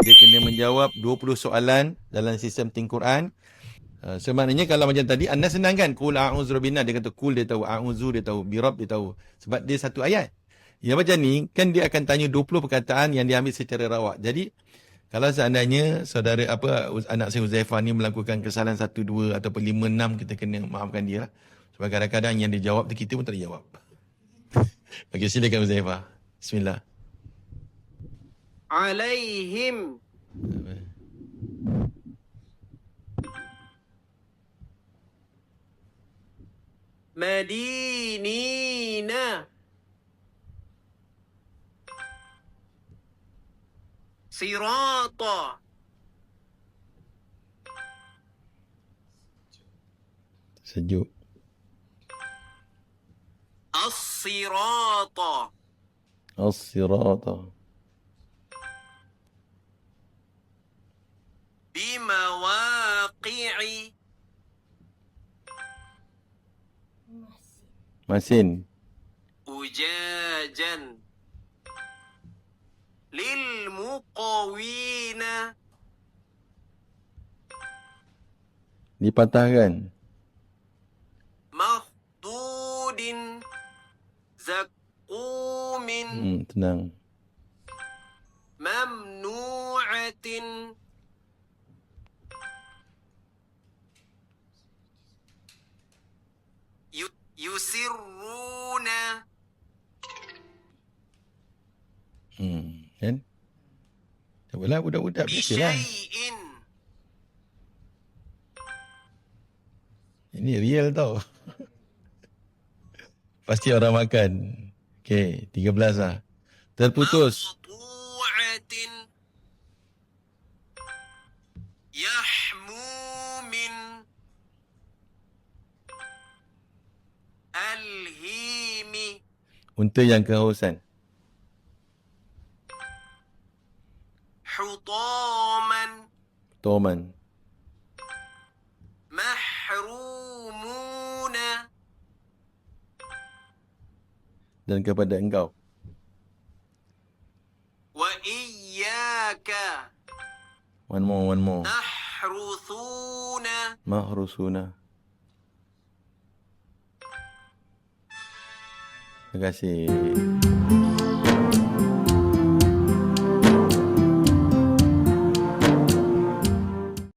dia kena menjawab 20 soalan dalam sistem Think Quran. So maknanya kalau macam tadi, anda senang kan? Qul a'udzu birabbin, dia kata qul, dia tahu, a'udzu dia tahu, birabb dia tahu. Sebab dia satu ayat. Yang macam ni, kan dia akan tanya 20 perkataan yang dia ambil secara rawak. Jadi, kalau seandainya saudara anak saya Huzaifah ni melakukan kesalahan 1, 2 ataupun 5, 6, kita kena maafkan dia lah. Sebab kadang-kadang yang dia jawab tu kita pun tak jawab. Okey, silakan Huzaifah. Bismillah. عليهم مدينين صراطا Sejuk. الصراط As-sirata. بمواقع Masin. أجاجا للمقوين Dipatahkan. مخدود زقوم Tenang. ممنوعة يسرون Kan? Tak apalah, budak-budak biasalah. بشيء Ini real tau. Pasti orang makan. Okey, 13 lah. Terputus. مقطوعة يحمو من الهيم Unta yang kehausan. حطاما Toman. محرومون Dan kepada engkau. وإياك One more. نحرثون Mahrusuna. Terima kasih.